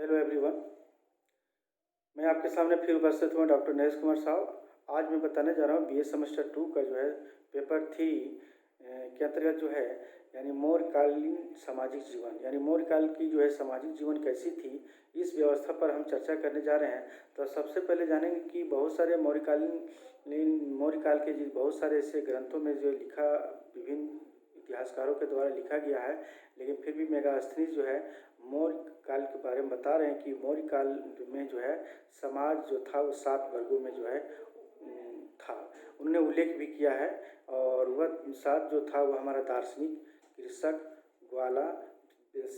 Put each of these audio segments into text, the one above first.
Hello everyone. मैं आपके सामने फिर उपस्थित हुआ डॉक्टर नरेश कुमार साहब। आज मैं बताने जा रहा हूँ बीए सेमेस्टर 2 का जो है पेपर 3 के अंतर्गत जो है यानी मौर्यकालीन सामाजिक जीवन यानी मौर्यकाल की जो है सामाजिक जीवन कैसी थी, इस व्यवस्था पर हम चर्चा करने जा रहे हैं। तो सबसे पहले जानेंगे कि बहुत सारे मौर्यकाल के बहुत सारे ऐसे ग्रंथों में जो लिखा विभिन्न इतिहासकारों के द्वारा लिखा गया है, लेकिन फिर भी मेगास्थनीज जो है मौर्य काल के बारे में बता रहे हैं कि मौर्य काल में जो है समाज जो था वो 7 वर्गों में जो है था। उन्होंने उल्लेख भी किया है और वह 7 जो था वो हमारा दार्शनिक, कृषक, ग्वाला,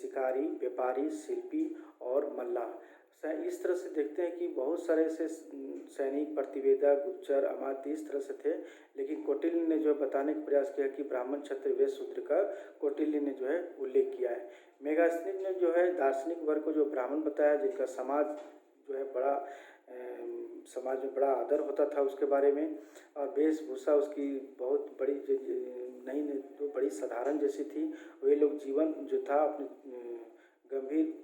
शिकारी, व्यापारी, शिल्पी और मल्लाह। इस तरह से देखते हैं कि बहुत सारे ऐसे सैनिक, प्रतिवेदक, गुप्तचर, अमात्य इस तरह से थे। लेकिन कौटिल्य ने जो बताने का प्रयास किया कि ब्राह्मण, क्षत्रिय, वैश्य, शूद्र का कौटिल्य ने जो है उल्लेख किया है। मेगास्थनीज ने जो है दार्शनिक वर्ग को जो ब्राह्मण बताया, जिनका समाज जो है बड़ा समाज में बड़ा आदर होता था उसके बारे में, और वेशभूषा उसकी बहुत बड़ी नहीं तो बड़ी साधारण जैसी थी। वे लोग जीवन जो था अपने गंभीर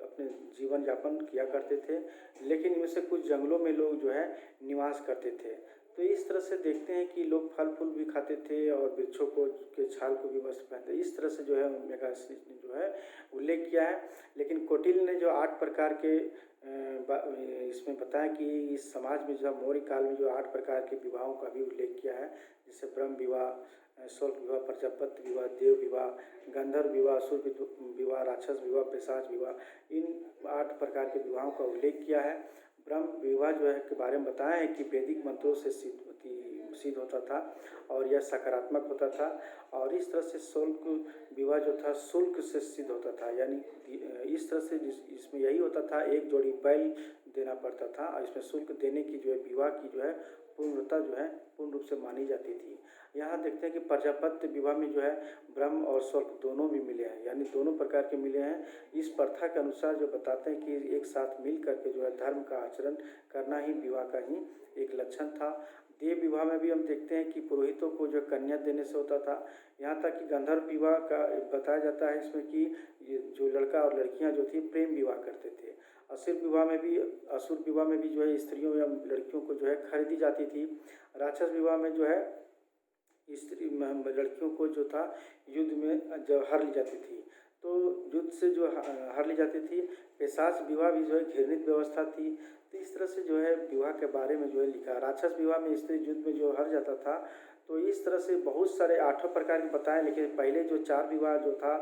अपने जीवन यापन किया करते थे, लेकिन इनमें से कुछ जंगलों में लोग जो है निवास करते थे। तो इस तरह से देखते हैं कि लोग फल फूल भी खाते थे और वृक्षों को के छाल को भी वस्त्र पहनते। इस तरह से जो है मेगास्थनीज ने जो है उल्लेख किया है। लेकिन कौटिल्य ने जो 8 प्रकार के इसमें बताया कि इस समाज में जो मौर्य काल में जो 8 प्रकार के विवाहों का भी उल्लेख किया है, जैसे ब्रह्म विवाह, शल्क विवाह, प्रजापत्य विवाह, देव विवाह, गंधर्व विवाह, असुर विवाह, राक्षस विवाह, पिशाच विवाह, इन 8 प्रकार के विवाहों का उल्लेख किया है। ब्रह्म विवाह जो है के बारे में बताया है कि वैदिक मंत्रों से सिद्ध होता था और यह सकारात्मक होता था। और इस तरह से शुल्क विवाह जो था शुल्क से सिद्ध होता था, यानी इस तरह से इसमें यही होता था, एक जोड़ी बैल देना पड़ता था और इसमें शुल्क देने की जो है विवाह की जो है पूर्णता जो है पूर्ण रूप से मानी जाती थी। यहाँ देखते हैं कि प्रजापत्य विवाह में जो है ब्रह्म और शुल्क दोनों भी मिले हैं, यानी दोनों प्रकार के मिले हैं। इस प्रथा के अनुसार जो बताते हैं कि एक साथ मिल करके जो है धर्म का आचरण करना ही विवाह का ही एक लक्षण था। देव विवाह में भी हम देखते हैं कि पुरोहितों को जो कन्या देने से होता था। यहाँ तक कि गंधर्व विवाह का बताया जाता है इसमें कि ये जो लड़का और लड़कियाँ जो थी प्रेम विवाह करते थे। असुर विवाह में भी जो है स्त्रियों या लड़कियों को जो है खरीदी जाती थी। राक्षस विवाह में जो है लड़कियों को जो था युद्ध में जब हार ली जाती थी, तो युद्ध से जो हार ली जाती थी। पिशाच विवाह भी जो है घृणित व्यवस्था थी। तो इस तरह से जो है विवाह के बारे में जो है लिखा। राक्षस विवाह में स्त्री युद्ध में जो हार जाता था। तो इस तरह से बहुत सारे 8 प्रकार के बताए, लेकिन पहले जो 4 विवाह जो था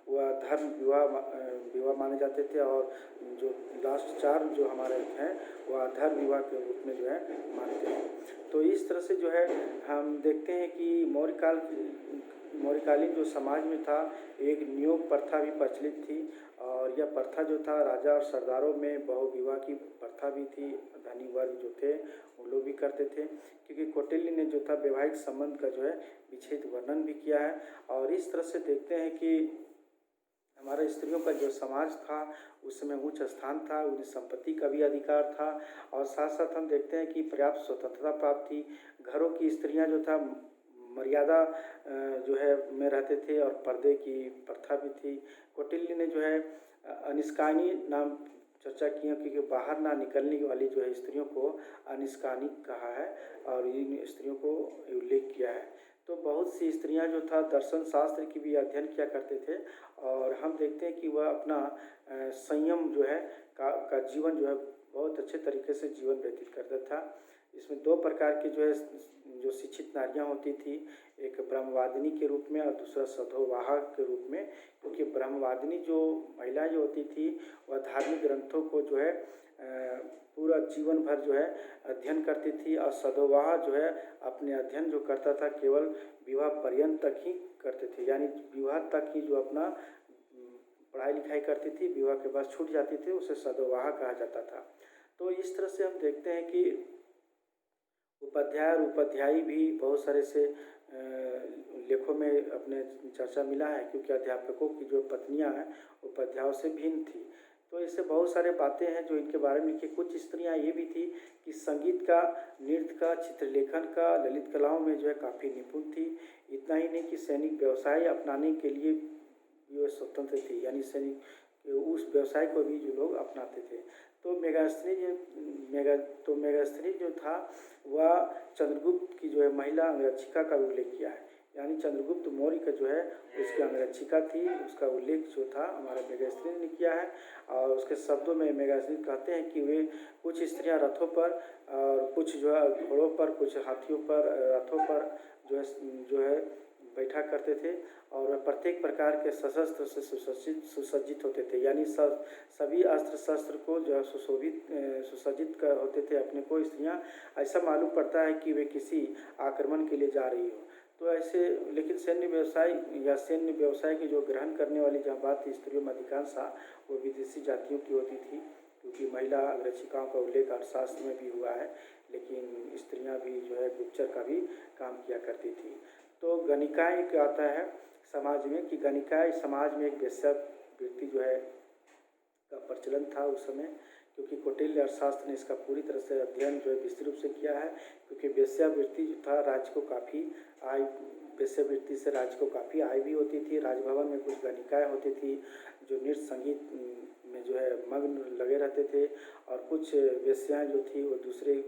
वह धर्म विवाह माने जाते थे, और जो लास्ट 4 जो हमारे हैं वह अधर्म विवाह के रूप में जो है मानते हैं। तो इस तरह से जो है हम देखते हैं कि मौर्यकालीन जो समाज में था एक नियोग प्रथा भी प्रचलित थी, और यह प्रथा जो था राजा और सरदारों में बहुविवाह की प्रथा भी थी। धनी वर्ग जो थे वो लोग भी करते थे, क्योंकि कौटिल्य ने जो था वैवाहिक संबंध का जो है विच्छेद वर्णन भी किया है। और इस तरह से देखते हैं कि हमारे स्त्रियों का जो समाज था उस समय उच्च स्थान था, उन्हें संपत्ति का भी अधिकार था, और साथ साथ हम देखते हैं कि पर्याप्त स्वतंत्रता प्राप्त थी। घरों की स्त्रियां जो था मर्यादा जो है में रहते थे, और पर्दे की प्रथा भी थी। कौटिल्य ने जो है अनिष्कानी नाम चर्चा की है, क्योंकि बाहर ना निकलने वाली जो है स्त्रियों को अनिष्कानी कहा है, और इन स्त्रियों को उल्लेख किया है। तो बहुत सी स्त्रियां जो था दर्शन शास्त्र की भी अध्ययन किया करते थे, और हम देखते हैं कि वह अपना संयम जो है का जीवन जो है बहुत अच्छे तरीके से जीवन व्यतीत करता था। इसमें 2 प्रकार की जो शिक्षित नारियां होती थी, एक ब्रह्मवादिनी के रूप में और दूसरा सधोवाहा के रूप में। क्योंकि ब्रह्मवादिनी जो महिलाएं जो होती थी वह धार्मिक ग्रंथों को जो है पूरा जीवन भर जो है अध्ययन करती थी, और सधोवाहा जो है अपने अध्ययन जो करता था केवल विवाह पर्यंत तक ही करते थे, यानी विवाह तक ही जो अपना पढ़ाई लिखाई करती थी, विवाह के बाद छूट जाती थी, उसे सधोवाहा कहा जाता था। तो इस तरह से हम देखते हैं कि उपाध्याय और उपाध्यायी भी बहुत सारे से लेखों में अपने चर्चा मिला है, क्योंकि अध्यापकों की जो पत्नियां हैं उपाध्यायों से भिन्न थी। तो ऐसे बहुत सारे बातें हैं जो इनके बारे में लिखी। कुछ स्त्रियां ये भी थी कि संगीत का, नृत्य का, चित्रलेखन का, ललित कलाओं में जो है काफ़ी निपुण थी। इतना ही नहीं कि सैनिक व्यवसाय अपनाने के लिए जो स्वतंत्र थी, यानी सैनिक उस व्यवसाय को भी जो लोग अपनाते थे। तो मेगास्थनीज जो था वह चंद्रगुप्त की जो है महिला अंगरक्षिका का उल्लेख किया है। यानी चंद्रगुप्त मौर्य का जो है उसकी अंगरक्षिका थी, उसका उल्लेख जो था हमारे मेगास्थनीज ने किया है। और उसके शब्दों में मेगास्थनीज कहते हैं कि वे कुछ स्त्रियां रथों पर और कुछ जो है घोड़ों पर, कुछ हाथियों पर, रथों पर जो है बैठा करते थे और वह प्रत्येक प्रकार के सशस्त्र से सुसज्जित होते थे। यानी सभी अस्त्र शस्त्र को जो है सुसज्जित होते थे अपने को स्त्रियाँ। ऐसा मालूम पड़ता है कि वे किसी आक्रमण के लिए जा रही हो। तो ऐसे लेकिन सैन्य व्यवसाय की जो ग्रहण करने वाली जहाँ बात थी स्त्रियों में अधिकांश वो विदेशी जातियों की होती थी, क्योंकि महिला अंगरक्षिकाओं का उल्लेख अर्थशास्त्र में भी हुआ है। लेकिन स्त्रियां भी जो है गुप्तचर का भी काम किया करती थी। तो गणिकाएँ क्या आता है समाज में कि गणिकाएँ समाज में एक वेश्यावृत्ति जो है का प्रचलन था उस समय, क्योंकि कौटिल्य अर्थशास्त्र ने इसका पूरी तरह से अध्ययन जो है विस्तृत रूप से किया है। क्योंकि वेश्यावृत्ति जो था राज्य को काफ़ी आय, वेश्यावृत्ति से राज्य को काफ़ी आय भी होती थी। राजभवन में कुछ गणिकाएँ होती थी जो नृत्य संगीत में जो है मग्न लगे रहते थे, और कुछ वेश्याएँ जो थी वो दूसरे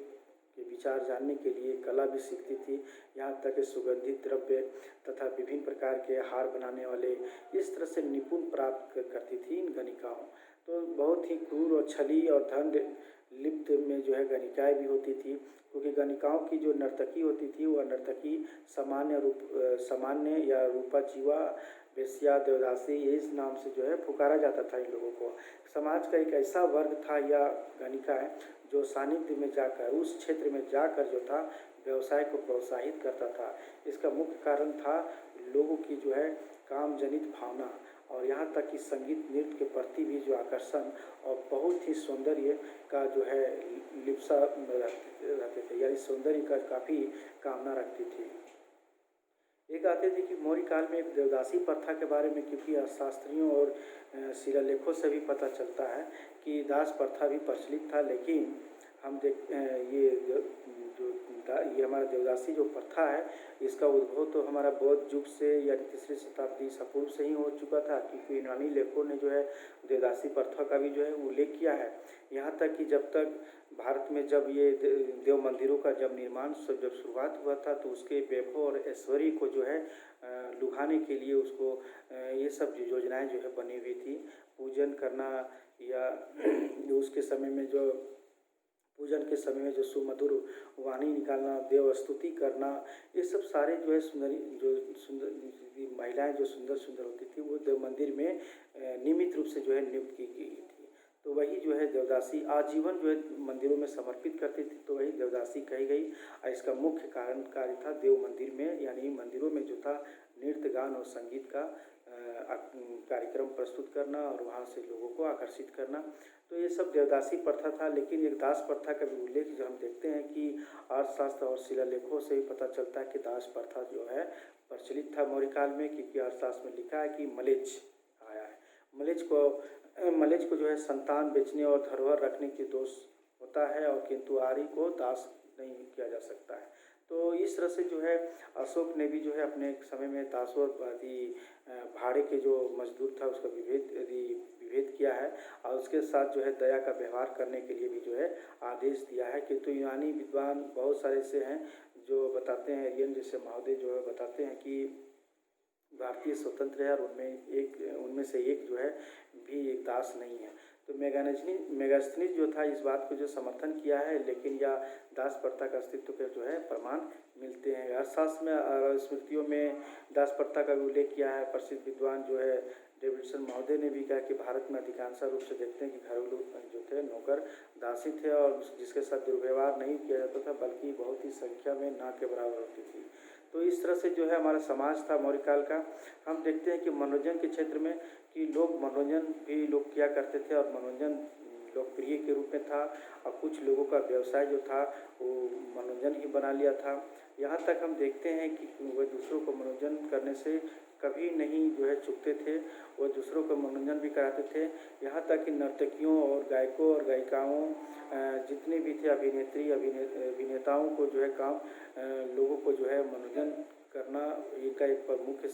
के विचार जानने के लिए कला भी सीखती थी। यहाँ तक कि सुगंधित द्रव्य तथा विभिन्न प्रकार के हार बनाने वाले इस तरह से निपुण प्राप्त करती थी इन गणिकाओं। तो बहुत ही क्रूर और छली और धन लिप्त में जो है गणिकाएँ भी होती थी, क्योंकि गणिकाओं की जो नर्तकी होती थी वह नर्तकी सामान्य या रूपा जीवा, वेश्या, देवदासी इस नाम से जो है पुकारा जाता था इन लोगों को। समाज का एक ऐसा वर्ग था या गणिकाएँ जो सानिध्य में जाकर, उस क्षेत्र में जाकर जो था व्यवसाय को प्रोत्साहित करता था। इसका मुख्य कारण था लोगों की जो है काम जनित भावना, और यहाँ तक कि संगीत नृत्य के प्रति भी जो आकर्षण और बहुत ही सौंदर्य का जो है लिप्सा रहते थे, यानी सौंदर्य का काफ़ी कामना रखती थी। एक आते थे कि मौर्य काल में एक देवदासी प्रथा के बारे में, क्योंकि शास्त्रियों और शिलालेखों से भी पता चलता है कि दास प्रथा भी प्रचलित था। लेकिन हम देखते हैं ये हमारा देवदासी जो प्रथा है इसका उद्भव तो हमारा बौद्ध युग से यानी 3री शताब्दी ईसा पूर्व से ही हो चुका था, क्योंकि यूनानी लेखकों ने जो है देवदासी प्रथा का भी जो है उल्लेख किया है। यहाँ तक कि जब तक भारत में जब ये देव मंदिरों का जब निर्माण जब शुरुआत हुआ था तो उसके वैभव और ऐश्वर्य को जो है लुभाने के लिए उसको ये सब योजनाएं जो है बनी हुई थी। पूजन करना या उसके समय में जो पूजन के समय में जो सुमधुर वाणी निकालना, देव स्तुति करना, ये सब सारे जो है सुंदर महिलाएं जो सुंदर होती थी वो देव मंदिर में नियमित रूप से जो है नियुक्त की गई थी। तो वही जो है देवदासी आजीवन जो है मंदिरों में समर्पित करती थी, तो वही देवदासी कही गई। और इसका मुख्य कारण कार्य था देव मंदिर में, यानी मंदिरों में जो था नृत्य, गान और संगीत का कार्यक्रम प्रस्तुत करना और वहाँ से लोगों को आकर्षित करना। तो ये सब देवदासी प्रथा था। लेकिन एक दास प्रथा का भी उल्लेख जो हम देखते हैं कि अर्थशास्त्र और शिलालेखों से ही पता चलता है कि दास प्रथा जो है प्रचलित था मौर्य काल में, क्योंकि अर्थशास्त्र में लिखा है कि मलेच्छ आया है। मलेच्छ को जो है संतान बेचने और धरोहर रखने की दोष होता है, और किंतु आर्य को दास नहीं किया जा सकता है। तो इस तरह से जो है अशोक ने भी जो है अपने समय में दासों आदि भाड़े के जो मजदूर था उसका विभेद किया है, और उसके साथ जो है दया का व्यवहार करने के लिए भी जो है आदेश दिया है। किंतु यूनानी विद्वान बहुत सारे से हैं जो बताते हैं, एरियन जैसे महोदय जो है बताते हैं कि भारतीय स्वतंत्र है और उनमें से एक जो है भी एक दास नहीं है। तो मेगास्थनीज जो था इस बात को जो समर्थन किया है, लेकिन यह दास प्रथा का अस्तित्व के जो है प्रमाण मिलते हैं। अर्थशास्त्र में स्मृतियों में दास प्रथा का उल्लेख किया है। प्रसिद्ध विद्वान जो है डेविडसन महोदय ने भी कहा कि भारत में अधिकांश रूप से देखते हैं कि घरेलू जो थे नौकर दासी थे, और जिसके साथ दुर्व्यवहार नहीं किया जाता था बल्कि बहुत ही संख्या में ना के बराबर होती थी। तो इस तरह से जो है हमारा समाज था मौर्य काल का। हम देखते हैं कि मनोरंजन के क्षेत्र में कि लोग मनोरंजन भी लोग किया करते थे, और मनोरंजन लोकप्रिय के रूप में था, और कुछ लोगों का व्यवसाय जो था वो मनोरंजन ही बना लिया था। यहाँ तक हम देखते हैं कि वह दूसरों को मनोरंजन करने से कभी नहीं जो है चूकते थे, वो दूसरों को मनोरंजन भी कराते थे। यहाँ तक कि नर्तकियों और गायकों और गायिकाओं जितने भी थे अभिनेताओं को जो है लोगों को जो है मनोरंजन करना इनका एक प्रमुख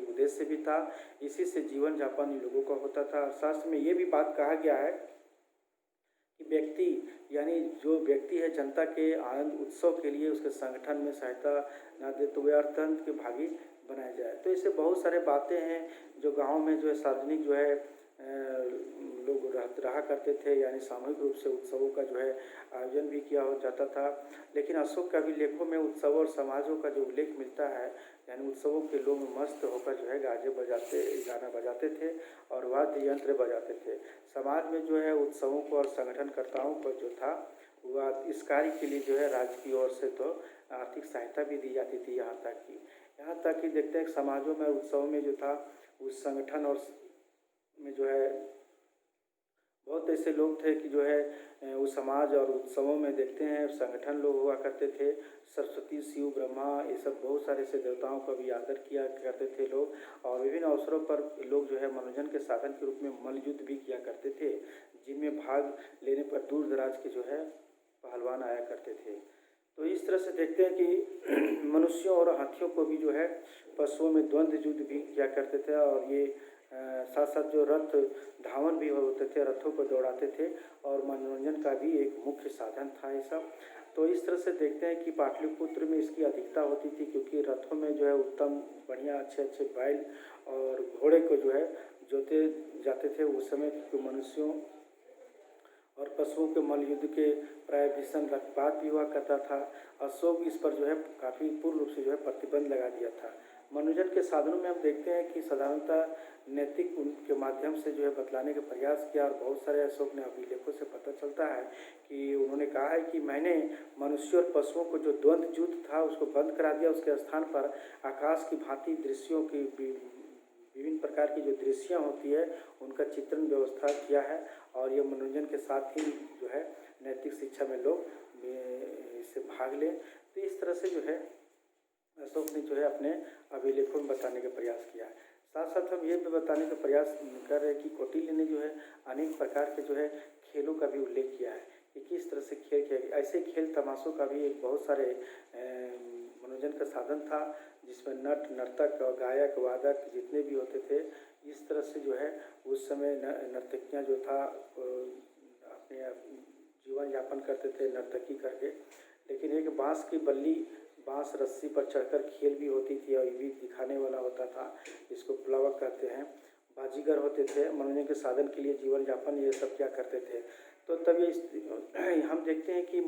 उद्देश्य भी था। इसी से जीवन यापन इन लोगों का होता था। शास्त्र में ये भी बात कहा गया है कि व्यक्ति यानी जो व्यक्ति है जनता के आनंद उत्सव के लिए उसके संगठन में सहायता न दे तो वे अर्थतंत्र के भागी बनाया जाए। तो इससे बहुत सारे बातें हैं जो गांव में जो है सार्वजनिक जो है लोग रहा करते थे, यानी सामूहिक रूप से उत्सवों का जो है आयोजन भी किया हो जाता था। लेकिन अशोक के अभिलेखों में उत्सवों और समाजों का जो उल्लेख मिलता है, यानी उत्सवों के लोग मस्त होकर जो है गाना बजाते थे और वाद्य यंत्र बजाते थे। समाज में जो है उत्सवों को और संगठनकर्ताओं को जो था वह इस कार्य के लिए जो है राज्य की ओर से तो आर्थिक सहायता भी दी जाती थी। यहाँ तक कि देखते हैं समाजों में उत्सवों में जो था उस संगठन और में जो है बहुत ऐसे लोग थे कि जो है उस समाज और उत्सवों में देखते हैं संगठन लोग हुआ करते थे। सरस्वती, शिव, ब्रह्मा, ये सब बहुत सारे ऐसे देवताओं का भी आदर किया करते थे लोग। और विभिन्न अवसरों पर लोग जो है मनोरंजन के साधन के रूप में मल्लयुद्ध भी किया करते थे, जिनमें भाग लेने पर दूर दराज के जो है पहलवान आया करते थे। तो इस तरह से देखते हैं कि मनुष्यों और हाथियों को भी जो है पशुओं में द्वंद्व युद्ध भी किया करते थे। और ये साथ साथ जो रथ धावन भी होते थे, रथों को दौड़ाते थे और मनोरंजन का भी एक मुख्य साधन था ये सब। तो इस तरह से देखते हैं कि पाटलिपुत्र में इसकी अधिकता होती थी, क्योंकि रथों में जो है उत्तम बढ़िया अच्छे अच्छे बैल और घोड़े को जो है जोते जाते थे उस समय, क्योंकि मनुष्यों और पशुओं के मल्लयुद्ध के प्राय भीषण रक्तपात भी हुआ करता था। अशोक इस पर जो है काफ़ी पूर्ण रूप से जो है प्रतिबंध लगा दिया था। मनोरंजन के साधनों में हम देखते हैं कि साधारणतः नैतिक उनके माध्यम से जो है बतलाने का प्रयास किया। और बहुत सारे अशोक ने अभिलेखों से पता चलता है कि उन्होंने कहा है कि मैंने मनुष्य और पशुओं को जो द्वंद्व युद्ध था उसको बंद करा दिया। उसके स्थान पर आकाश की भांति दृश्यों की विभिन्न प्रकार की जो दृश्याँ होती है उनका चित्रण व्यवस्था किया है। और ये मनोरंजन के साथ ही जो है नैतिक शिक्षा में लोग इससे भाग लें। तो इस तरह से जो है अशोक ने जो है अपने अभिलेखों में बताने का प्रयास किया है। साथ साथ हम ये भी बताने का प्रयास कर रहे हैं कि कौटिल्य ने जो है अनेक प्रकार के जो है खेलों का भी उल्लेख किया है कि किस तरह से खेल किया। ऐसे खेल तमाशों का भी एक बहुत सारे मनोरंजन का साधन था, जिसमें नट, नर्तक और गायक, वादक जितने भी होते थे, इस तरह से जो है उस समय नर्तकियाँ जो था अपने जीवन यापन करते थे नर्तकी करके। लेकिन एक बांस की बल्ली, बांस रस्सी पर चढ़कर खेल भी होती थी और ये भी दिखाने वाला होता था, इसको प्लवक कहते हैं। बाजीगर होते थे, मनोरंजन के साधन के लिए जीवन यापन ये सब क्या करते थे। तो तब ये हम देखते हैं कि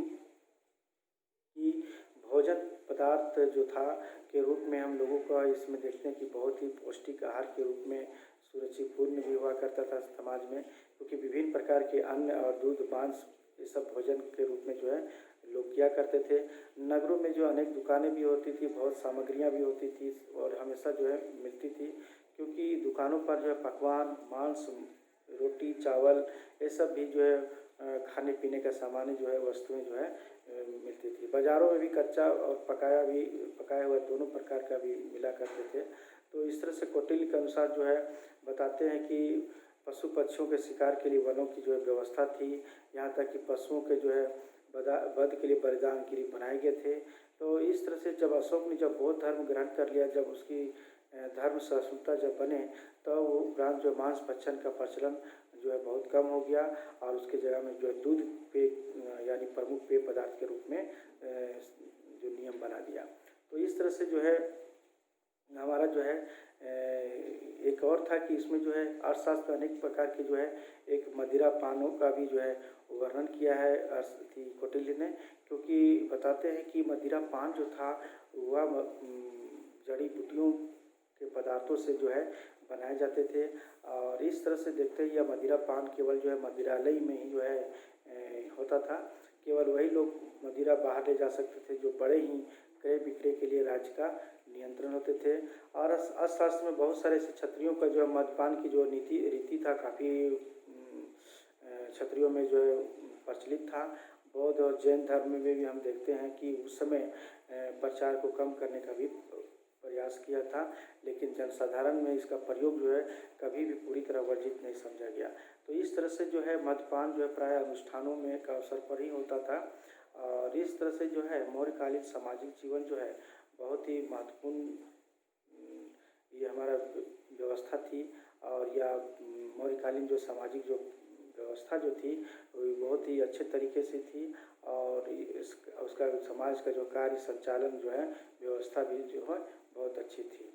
भोजन पदार्थ जो था के रूप में हम लोगों का इसमें देखते हैं कि बहुत ही पौष्टिक आहार के रूप में सुरुचिपूर्ण भी हुआ करता था समाज में, क्योंकि विभिन्न प्रकार के अन्न और दूध, मांस ये सब भोजन के रूप में जो है लोग किया करते थे। नगरों में जो अनेक दुकानें भी होती थी, बहुत सामग्रियाँ भी होती थी और हमेशा जो है मिलती थी, क्योंकि दुकानों पर जो है पकवान, मांस, रोटी, चावल ये सब भी जो है खाने पीने का सामान जो है वस्तुएं जो है मिलती थी। बाज़ारों में भी कच्चा और पकाया हुआ दोनों प्रकार का भी मिला करते थे। तो इस तरह से कौटिल्य के अनुसार जो है बताते हैं कि पशु पक्षियों के शिकार के लिए वनों की जो है व्यवस्था थी। यहाँ तक कि पशुओं के जो है वध के लिए बलिदान के लिए बनाए गए थे। तो इस तरह से जब अशोक ने जब बौद्ध धर्म ग्रहण कर लिया, जब उसकी धर्म सहिष्णुता जब बने, तो वो उपरांत जो मांस भक्षण का प्रचलन जो है बहुत कम हो गया और उसके जगह में जो है दूध पेय यानी प्रमुख पेय पदार्थ के रूप में जो नियम बना दिया। तो इस तरह से जो है हमारा जो है एक और था कि इसमें जो है अर्थशास्त्र अनेक प्रकार के जो है एक मदिरा पानों का भी जो है वर्णन किया है कौटिल्य ने, क्योंकि बताते हैं कि मदिरा पान जो था वह जड़ी बूटियों के पदार्थों से जो है बनाए जाते थे। और इस तरह से देखते ही यह मदिरा पान केवल जो है मदिरालय में ही जो है होता था। केवल वही लोग मदिरा बाहर ले जा सकते थे जो बड़े ही क्रय विक्रय के लिए राज्य का नियंत्रण होते थे। और अर्थशास्त्र में बहुत सारे ऐसे क्षत्रियों का जो है मद्यपान की जो रीति था काफ़ी क्षत्रियों में जो है प्रचलित था। बौद्ध और जैन धर्म में भी हम देखते हैं कि उस समय प्रचार को कम करने का भी प्रयास किया था, लेकिन जनसाधारण में इसका प्रयोग जो है कभी भी पूरी तरह वर्जित नहीं समझा गया। तो इस तरह से जो है मद्यपान जो है प्राय अनुष्ठानों में का अवसर पर ही होता था। और इस तरह से जो है मौर्यकालीन सामाजिक जीवन जो है बहुत ही महत्वपूर्ण ये हमारा व्यवस्था थी। और यह मौर्यकालीन जो सामाजिक जो व्यवस्था जो थी वो बहुत ही अच्छे तरीके से थी। और उसका समाज का जो कार्य संचालन जो है व्यवस्था भी जो है बहुत अच्छी थी।